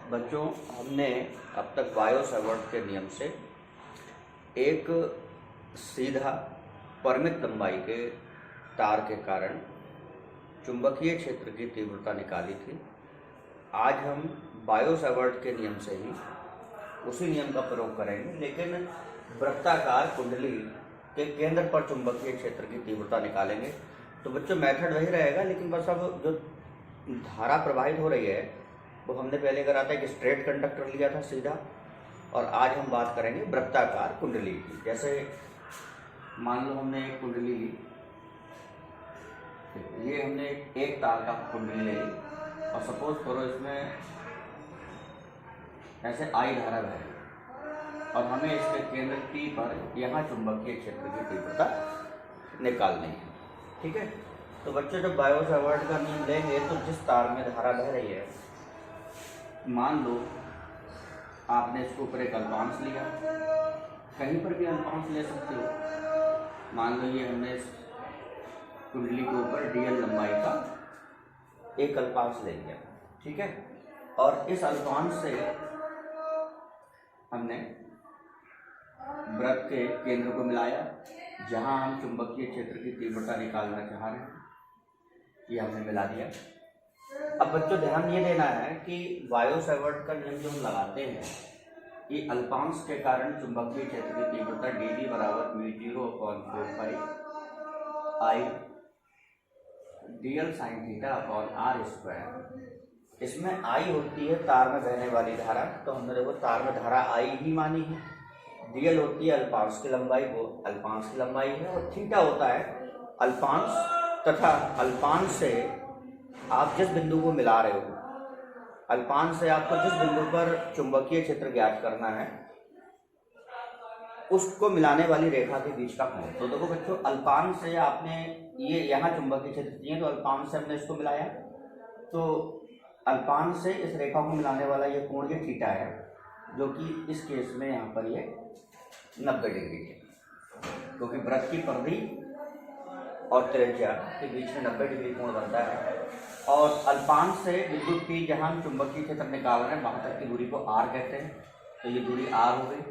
बच्चों, हमने अब तक बायो सावर्ट के नियम से एक सीधा परिमित लंबाई के तार के कारण चुंबकीय क्षेत्र की तीव्रता निकाली थी। आज हम बायो सावर्ट के नियम से ही उसी नियम का प्रयोग करेंगे, लेकिन वृत्ताकार कुंडली के केंद्र पर चुंबकीय क्षेत्र की तीव्रता निकालेंगे। तो बच्चों, मेथड वही रहेगा, लेकिन बस अब जो धारा प्रवाहित हो रही है वो हमने पहले करा था, एक स्ट्रेट कंडक्टर लिया था सीधा, और आज हम बात करेंगे वृत्ताकार कुंडली की। जैसे मान लो हमने एक कुंडली ली, ये हमने एक तार का कुंडली ले ली और सपोज करो इसमें ऐसे आई धारा बहे और हमें इसके केंद्र P पर यहाँ चुंबकीय क्षेत्र की तीव्रता निकालनी है। ठीक है, तो बच्चों जब बायो सावर्ट का नियम लेंगे तो जिस तार में धारा बह रही है, मान लो आपने इसके ऊपर एक अल्पांश लिया, कहीं पर भी अल्पांश ले सकते हो। मान लो ये हमने इस कुंडली के ऊपर dl लंबाई का एक अल्पांश ले लिया, ठीक है, और इस अल्पांश से हमने वृत्त के केंद्र को मिलाया जहां हम चुंबकीय क्षेत्र की तीव्रता निकालना चाह रहे हैं। ये हमने मिला दिया। अब बच्चों ध्यान ये देना है कि बायो सावर्ट का नियम जो हम लगाते हैं, ये अल्पांश के कारण चुंबकीय क्षेत्र की तीव्रता dV बराबर μ0/4 I dl sin theta upon r square. इसमें I होती है तार में बहने वाली धारा, तो हमने देखो तार में धारा I ही मानी है। dl होती है अल्पांश की लंबाई, वो अल्पांश की लंबाई है, और थीटा होता है अल्पांश तथा अल्पांश से आप जिस बिंदु को मिला रहे हो, अल्पांश से आपको जिस बिंदु पर चुंबकीय क्षेत्र ज्ञात करना है उसको मिलाने वाली रेखा के बीच का कोण। तो देखो बच्चों, अल्पांश से आपने ये यहाँ चुंबकीय क्षेत्र चाहिए, तो अल्पांश से हमने इसको मिलाया, तो अल्पांश से इस रेखा को मिलाने वाला ये कोण ये थीटा है, जो कि इस केस में यहाँ पर ये 90 डिग्री है, क्योंकि वृत्त की परिधि और त्रिज्या के बीच में 90 डिग्री कोण बनता है। और अल्पांश से बिंदु P जहाँ हम चुंबकीय क्षेत्र निकाल रहे हैं वहाँ तक की दूरी को r कहते हैं, तो ये दूरी r हो गई,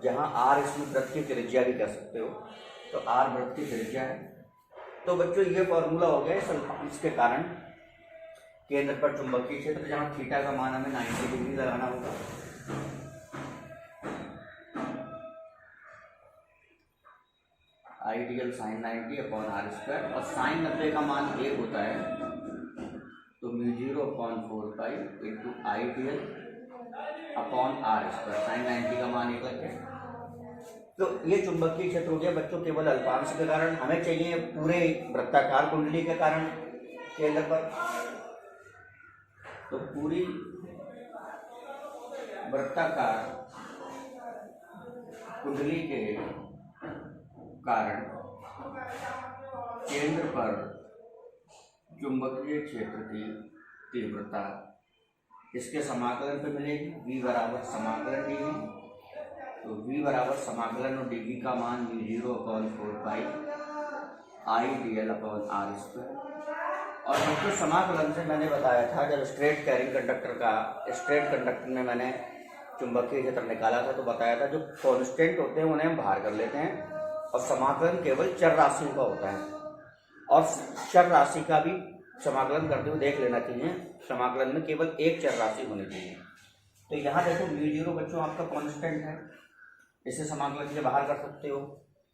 जहाँ r इसमें वृत्त की त्रिज्या भी कह सकते हो, तो r वृत्त की त्रिज्या है। तो बच्चों ये फॉर्मूला हो गया इस अल्पांश के कारण केंद्र पर चुंबकीय क्षेत्र, जहाँ थीटा का मान हमें 90 डिग्री लगाना होगा। I dl sine 90 upon r square, और साइन 90 का मान 1 होता है, तो μ0/4 into I dl upon r square. Sine 90 का मान 1 लग गया। तो ये चुंबकीय क्षेत्र हो गया बच्चों केवल अल्पांश के कारण। हमें चाहिए पूरे वृत्ताकार कुंडली के कारण केंद्र पर, तो पूरी वृत्ताकार कुंडली के कारण केंद्र पर चुंबकीय क्षेत्र की तीव्रता इसके समाकलन पे मिलेगी। v बराबर समाकलन dv, तो v बराबर समाकलन और dv का मान μ0/4 I dl upon r square. और बच्चों समाकलन से मैंने बताया था, जब स्ट्रेट कैरिंग कंडक्टर का स्ट्रेट कंडक्टर में मैंने चुंबकीय क्षेत्र निकाला था, तो बताया था जो कांस्टेंट होते हैं उन्हें हम बाहर कर लेते हैं, और समाकलन केवल चर राशियों का होता है। और चर राशि का भी समाकलन करते हुए देख लेना चाहिए, समाकलन में केवल एक चर राशि होनी चाहिए। तो यहाँ देखो μ0 बच्चों आपका कांस्टेंट है, इसे समाकलन से बाहर कर सकते हो।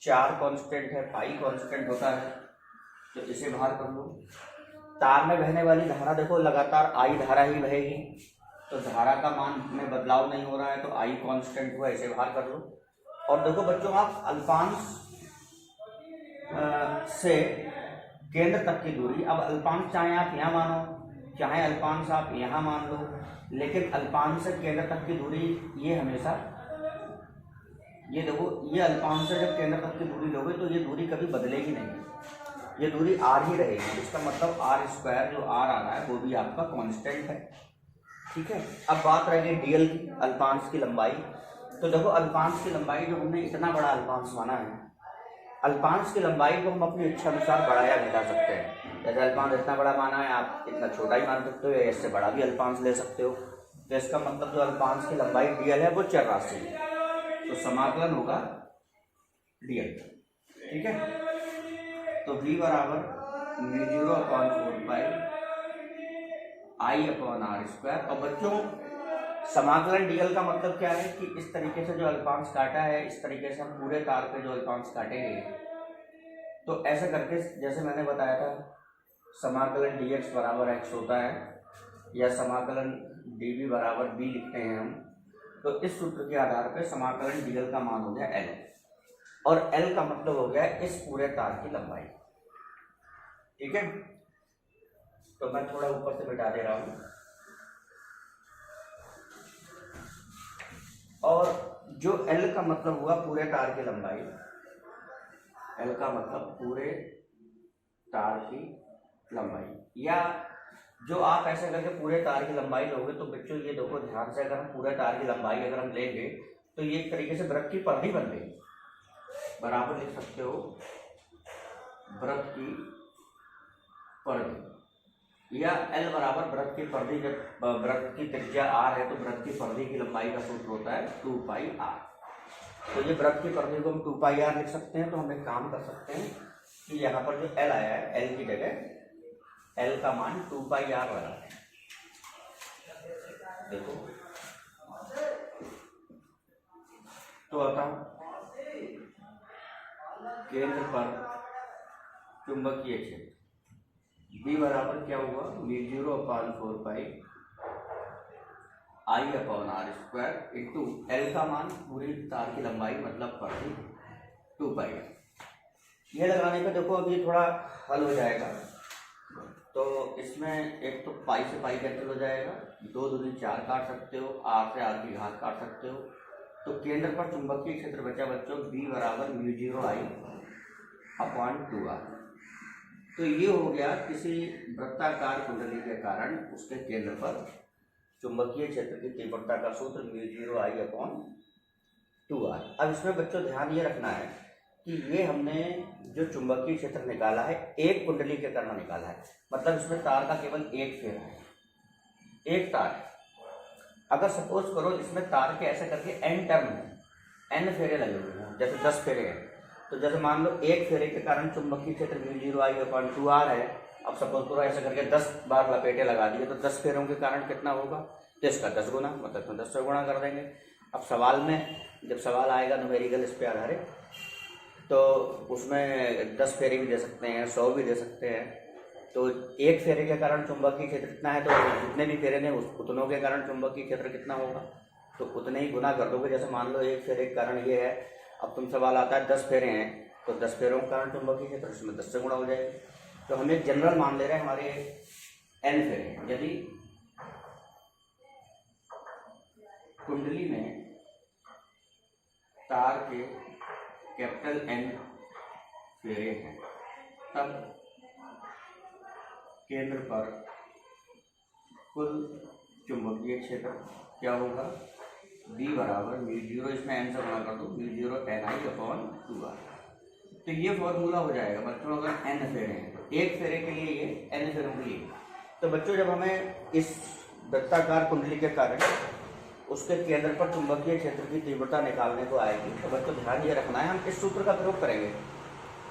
4 कांस्टेंट है, पाई कांस्टेंट होता है, तो इसे बाहर कर लो। तार में बहने वाली धारा देखो लगातार आई धारा ही बहेगी, तो धारा का मान में बदलाव नहीं हो रहा है, तो आई कांस्टेंट हुआ, इसे बाहर कर लो। और देखो बच्चों, आप अल्पांश से केंद्र तक की दूरी, अब अल्पांश चाहे आप यहाँ मानो, चाहे अल्पांश आप यहाँ मान लो, लेकिन अल्पांश से केंद्र तक की दूरी ये हमेशा, ये देखो ये अल्पांश से जब केंद्र तक की दूरी लोगे तो ये दूरी कभी बदलेगी नहीं, ये दूरी r ही रहेगी। इसका मतलब r स्क्वायर जो r आ रहा है वो भी आपका कांस्टेंट है। ठीक है, अब बात रह गई dl की, अल्पांश की लंबाई। तो देखो अल्पांश की लंबाई जो हमने इतना बड़ा अल्पांश माना है, अल्पांश की लंबाई को हम अपनी इच्छा अनुसार बढ़ाया घटा सकते हैं। जैसे अल्पांश इतना बड़ा माना है, आप इतना छोटा ही मान सकते हो, या इससे बड़ा भी अल्पांश ले सकते हो। तो इसका मतलब जो अल्पांश की लंबाई dl है वो चर राशि है, तो समाकलन होगा dl। ठीक है, तो v बराबर म्यू 0/4 I/r²। और बच्चों समाकलन dl का मतलब क्या है कि इस तरीके से जो अल्पांश काटा है, इस तरीके से हम पूरे तार पे जो अल्पांश काटेंगे, तो ऐसे करके जैसे मैंने बताया था समाकलन dx बराबर x होता है, या समाकलन dv बराबर b लिखते हैं हम। तो इस सूत्र के आधार पर समाकलन dl का मान हो गया l, और l का मतलब हो गया इस पूरे तार की लंबाई। ठीक है, तो मैं थोड़ा ऊपर से मिटा दे रहा हूं। और जो l का मतलब हुआ पूरे तार की लंबाई, l का मतलब पूरे तार की लंबाई, या जो आप ऐसे करके पूरे तार की लंबाई लोगे तो बच्चों ये देखो ध्यान से, अगर हम पूरे तार की लंबाई अगर हम लेंगे तो ये एक तरीके से वृत्त की परिधि बन गई। बराबर लिख सकते हो वृत्त की परिधि, या L बराबर वृत्त की परिधि। जब वृत्त की त्रिज्या r है तो वृत्त की परिधि की लंबाई का सूत्र होता है 2πr। तो ये वृत्त की परिधि को हम 2πr लिख सकते हैं। तो हम एक काम कर सकते हैं कि यहाँ पर जो L आया है, L की जगह L का मान 2πr लगाते हैं। देखो तो अतः केंद्र पर चुंबकीय क्षेत्र B बराबर क्या हुआ, म्यू 0/4 I/r² इंटू L का मान पूरी तार की लंबाई मतलब परिधि 2πr। ये लगाने का देखो अभी थोड़ा हल हो जाएगा। तो इसमें एक तो पाई से पाई कैंसिल हो जाएगा, 2 दूनी 4 काट सकते हो, r से r की घात काट सकते हो। तो केंद्र पर चुंबकीय क्षेत्र बचा बच्चों B बराबर म्यू 0I/2r। तो ये हो गया किसी वृत्ताकार कुंडली के कारण उसके केंद्र पर चुंबकीय क्षेत्र की तीव्रता का सूत्र म्यू 0I/2r। अब इसमें बच्चों ध्यान ये रखना है कि ये हमने जो चुंबकीय क्षेत्र निकाला है एक कुंडली के कारण निकाला है, मतलब इसमें तार का केवल एक फेरा है, एक तार है। अगर सपोज करो इसमें तार के ऐसे करके n टर्म है, n फेरे लगे हुए हैं, जैसे 10 फेरे हैं, तो जैसे मान लो एक फेरे के कारण चुंबकीय क्षेत्र म्यू 0I/2r है। अब सपोज करो ऐसे करके 10 बार लपेटे लगा दिए, तो 10 फेरों के कारण कितना होगा, तो इसका 10 गुना, मतलब इसमें 10 से गुणा कर देंगे। अब सवाल में जब सवाल आएगा न्यूमेरिकल इस पे आधारित, तो उसमें 10 फेरे भी दे सकते हैं, 100 भी दे सकते हैं। तो एक फेरे के कारण चुंबकीय क्षेत्र कितना है, तो जितने भी फेरे ने उतनों के कारण चुंबकीय क्षेत्र कितना होगा, तो उतने ही गुना कर दोगे। जैसे मान लो एक फेरे के कारण ये है, अब तुम सवाल आता है 10 फेरे हैं, तो 10 फेरों के कारण चुंबकीय क्षेत्र उसमें 10 से गुणा हो जाएगा। तो हम एक जनरल मान ले रहे हैं हमारे n फेरे हैं। यदि कुंडली में तार के कैपिटल N फेरे हैं, तब केंद्र पर कुल चुंबकीय क्षेत्र क्या होगा, B बराबर म्यू 0, इसमें n से गुणा कर दो, म्यू 0 Ni/2r। तो ये फॉर्मूला हो जाएगा बच्चों। अगर n फेरे हैं तो एक फेरे के लिए ये n फेरों के लिए। तो बच्चों जब हमें इस वृत्ताकार कुंडली के कारण उसके केंद्र पर चुंबकीय क्षेत्र की तीव्रता निकालने को आएगी, तो बच्चों ध्यान ये रखना है हम इस सूत्र का प्रयोग करेंगे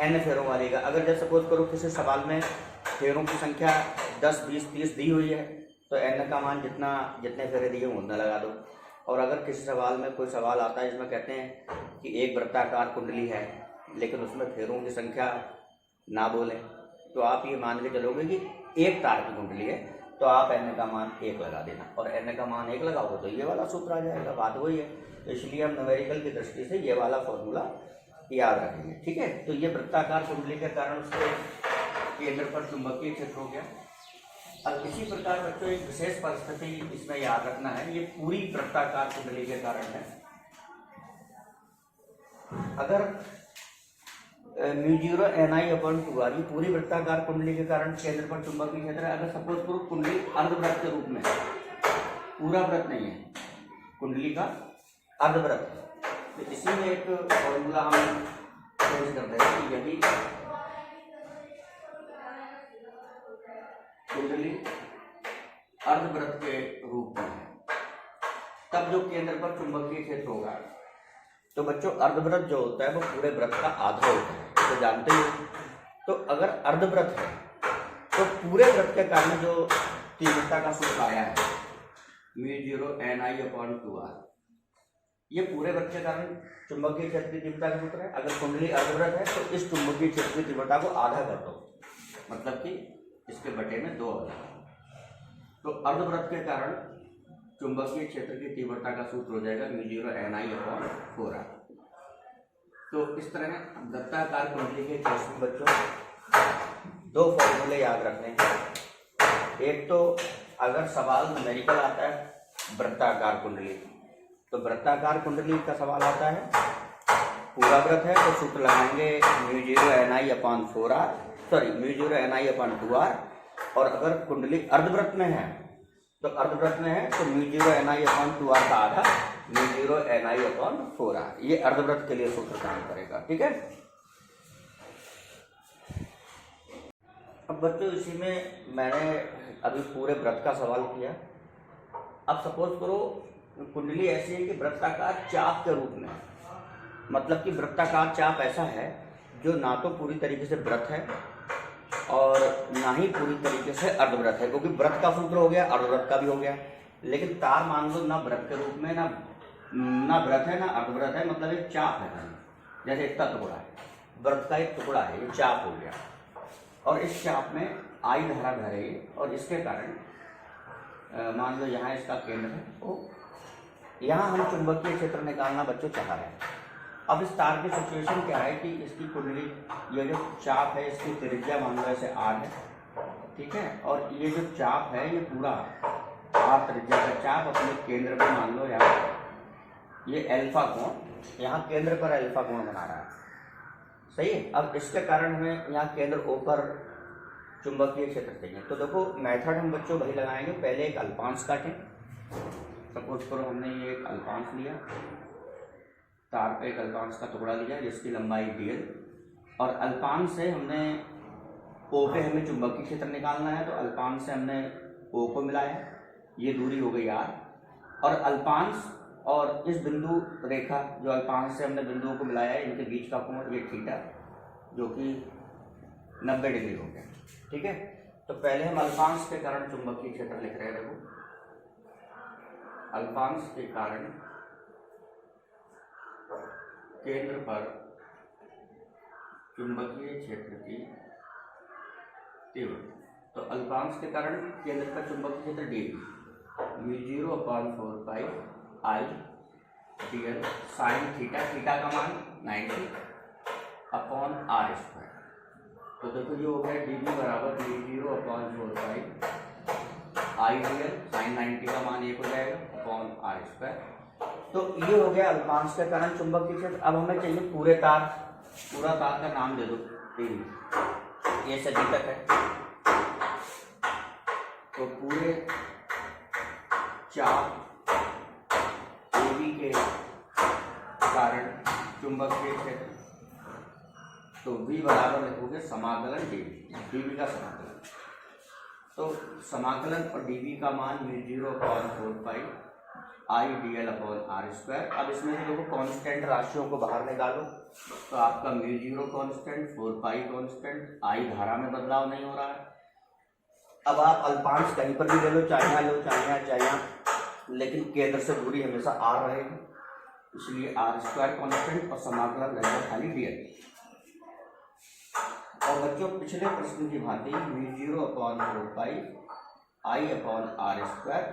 n फेरों वाली का। अगर जैसे सपोज करो किसी सवाल में फेरों की संख्या 10, 20, 30 दी हुई है, तो n का मान जितने फेरे दिए उतना लगा दो। और अगर किसी सवाल में कोई सवाल आता है जिसमें कहते हैं कि एक वृत्ताकार कुंडली है लेकिन उसमें फेरों की संख्या ना बोलें, तो आप ये मान के चलोगे कि एक तार की कुंडली है, तो आप n का मान 1 लगा देना, और n का मान 1 लगाओगे तो ये वाला सूत्र आ जाएगा। बात वही है। तो इसलिए हम न्यूमेरिकल की दृष्टि से ये वाला फॉर्मूला याद रखेंगे। ठीक है, तो ये वृत्ताकार कुंडली के कारण उसके केंद्र पर चुंबकीय क्षेत्र हो गया। अब इसी प्रकार बच्चों एक विशेष परिस्थिति इसमें याद रखना है, ये पूरी वृत्ताकार कुंडली के कारण है। अगर म्यू 0 Ni/2r ये पूरी वृत्ताकार कुंडली के कारण केंद्र पर चुंबकीय क्षेत्र है। अगर सपोज करो कुंडली अर्धवृत्त के रूप में, पूरा वृत्त नहीं है, कुंडली का अर्धवृत्त, तो इसी में एक फॉर्मूला हम चेंज कर देंगे कि यदि कुंडली अर्धवृत्त के रूप में है, तब जो केंद्र पर चुंबकीय क्षेत्र होगा। तो बच्चों अर्धवृत्त जो होता है वो पूरे वृत्त का आधा होता है, तो जानते ही हो। तो अगर अर्धवृत्त है तो पूरे वृत्त के कारण जो तीव्रता का सूत्र आया है μ0 Ni/2r, ये पूरे वृत्त के कारण चुंबकीय क्षेत्र की तीव्रता का सूत्र है। अगर कुंडली अर्धवृत्त है तो इस चुंबकीय क्षेत्र की तीव्रता को आधा कर दो, मतलब कि इसके बटे में 2 होगा। तो अर्धवृत्त के कारण चुंबकीय क्षेत्र की तीव्रता का सूत्र हो जाएगा μ0 Ni/4r। तो इस तरह वृत्ताकार कुंडली के केस में बच्चों 2 फॉर्मूले याद रखने हैं। एक तो अगर सवाल न्यूमेरिकल आता है वृत्ताकार कुंडली, तो वृत्ताकार कुंडली का सवाल आता है, पूरा वृत्त है तो सूत्र लगाएंगे μ0 Ni/4r, सॉरी μ0 Ni/2r। और अगर कुंडली अर्धवृत्त में है तो अर्धवृत्त में है तो μ0 Ni/2r का आधा μ0 Ni/4r। ये अर्धवृत्त के लिए सूत्र काम करेगा, ठीक है। अब बच्चों इसी में मैंने अभी पूरे वृत्त का सवाल किया। अब सपोज करो कुंडली ऐसी है कि वृत्ताकार चाप के रूप में, मतलब कि वृत्ताकार चाप ऐसा है जो ना तो पूरी तरीके से वृत्त है और ना ही पूरी तरीके से अर्धवृत्त है, क्योंकि वृत्त का सूत्र हो गया, अर्धवृत्त का भी हो गया। लेकिन तार मान लो ना वृत्त के रूप में, ना वृत्त है ना अर्धवृत्त है, मतलब एक चाप है, जैसे इतना टुकड़ा है, वृत्त का एक टुकड़ा है, ये चाप हो गया। और इस चाप में आई धारा बह रही है और इसके कारण मान लो यहाँ इसका केंद्र है, तो यहाँ हम चुंबकीय क्षेत्र निकालना बच्चों चाह रहे हैं। अब इस तार की सिचुएशन क्या है कि इसकी कुंडली, ये जो चाप है इसकी त्रिज्या मान लो ऐसे r है, ठीक है। और ये जो चाप है ये पूरा r त्रिज्या का चाप अपने केंद्र पर मान लो यहाँ ये अल्फा कोण, यहाँ केंद्र पर अल्फा कोण बना रहा है, सही है। अब इसके कारण हमें यहाँ केंद्र O पर चुंबकीय क्षेत्र चाहिए। तो देखो मेथड हम बच्चों वही लगाएंगे, पहले एक अल्पांश काटें। सपोज करो हमने ये एक अल्पांश लिया, तार पे एक अल्पांश का टुकड़ा लिया जिसकी लंबाई dl, और अल्पांश से हमने O पे हमें चुंबकीय क्षेत्र निकालना है, तो अल्पांश से हमने O को मिलाया, ये दूरी हो गई r। और अल्पांश और इस बिंदु रेखा जो अल्पांश से हमने बिंदुओं को मिलाया है, इनके बीच का कोण ये थीटा, जो कि 90 डिग्री हो गया, ठीक है। तो पहले हम अल्पांश के कारण चुंबकीय क्षेत्र लिख रहे हैं। देखो अल्पांश के कारण केंद्र पर चुंबकीय क्षेत्र की तीव्रता, तो अल्पांश के कारण केंद्र पर चुंबकीय क्षेत्र dv μ0/4 I dl sine theta, theta का मान 90/r²। तो देखो ये हो गया dv बराबर μ0/4 I dl साइन 90 का मान 1 हो जाएगा r²। तो ये हो गया अल्पांश के कारण चुंबकीय क्षेत्र। अब हमें चाहिए पूरे तार, पूरा तार का नाम दे दो dv, ये सदी तक है। तो पूरे चाप AB के कारण चुंबकीय क्षेत्र, तो V बराबर लिखोगे समाकलन dv का समाकलन। तो समाकलन और dv का मान μ0/4 I dl/r²। अब इसमें से देखो कांस्टेंट राशियों को बाहर निकालो, तो आपका μ0 कांस्टेंट, 4 कांस्टेंट, I धारा में बदलाव नहीं हो रहा है। अब आप अल्पांश कहीं पर भी ले लो, चाहे यहाँ लो चाहे यहाँ चाहे यहाँ, लेकिन केंद्र से दूरी हमेशा r रहेगी, इसलिए r² कांस्टेंट और समाकलन रहेगा खाली dl। और बच्चों पिछले प्रश्न की भांति μ0/4 I/r²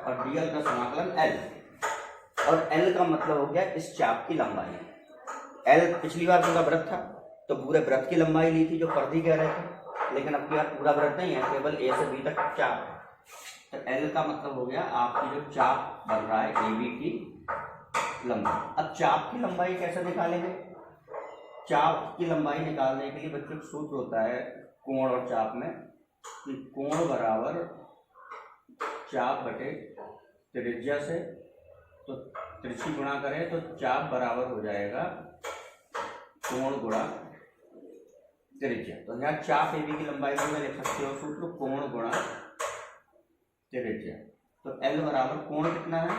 और dl का समाकलन l, और l का मतलब हो गया इस चाप की लंबाई। l पिछली बार पूरा वृत्त था तो पूरे वृत्त की लंबाई ली थी जो परिधि कह रहे थे, लेकिन अब की बार पूरा वृत्त नहीं है, केवल a से b तक चाप है। तो l का मतलब हो गया आपकी जो चाप बन रहा है AB की लंबाई। अब चाप की लंबाई कैसे निकालेंगे? चाप की लंबाई निकालने के लिए बच्चों का सूत्र होता है कोण और चाप में, कि कोण बराबर चाप बटे त्रिज्या से, तो त्रिज्या गुणा करें तो चाप बराबर हो जाएगा कोण गुणा त्रिज्या। तो यहाँ चाप AB की लंबाई में लिख सकते हो सूत्र कोण गुणा त्रिज्या। तो L बराबर कोण कितना है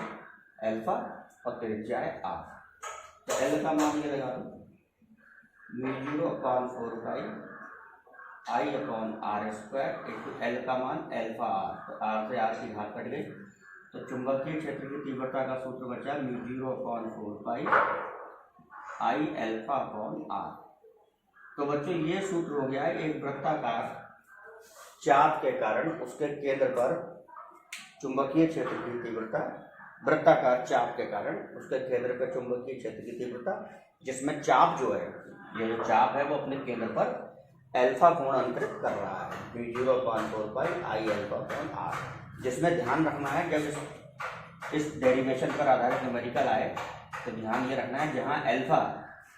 अल्फा और त्रिज्या है आर। तो एल का मान ये लगा दो μ0/4 I/r² इंटू एल का मान अल्फा आर। तो आर से आर की घात कट गई, तो चुंबकीय क्षेत्र की तीव्रता का सूत्र बचा μ0/4 I∝r। तो बच्चों ये सूत्र हो गया है एक वृत्ताकार चाप के कारण उसके केंद्र पर चुंबकीय क्षेत्र की तीव्रता, वृत्ताकार चाप के कारण उसके केंद्र पर चुंबकीय क्षेत्र की तीव्रता, जिसमें चाप जो है, ये जो चाप है वो अपने केंद्र पर अल्फा कोण अंतरित कर रहा है μ0/4 I∝r। जिसमें ध्यान रखना है जब इस डेरिवेशन पर आधारित न्यूमेरिकल आए तो ध्यान ये रखना है जहाँ अल्फा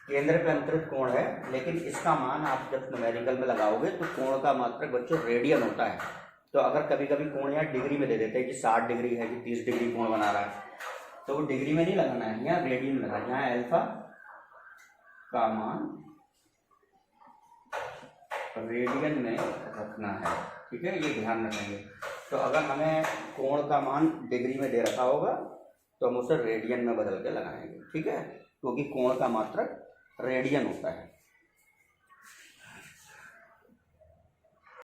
केंद्र पे अंतरित कोण है, लेकिन इसका मान आप जब न्यूमेरिकल में लगाओगे तो कोण का मात्रक बच्चों रेडियन होता है। तो अगर कभी कभी कोण यहाँ डिग्री में दे देते हैं कि 60 डिग्री है कि 30 डिग्री कोण बना रहा है, तो वो डिग्री में नहीं लगाना है, यहाँ रेडियन में लगाना है। यहाँ अल्फा का मान रेडियन में रखना है, ठीक है, ये ध्यान रखेंगे। तो अगर हमें कोण का मान डिग्री में दे रखा होगा तो हम उसे रेडियन में बदल के लगाएंगे, ठीक है, क्योंकि कोण का मात्रक रेडियन होता है।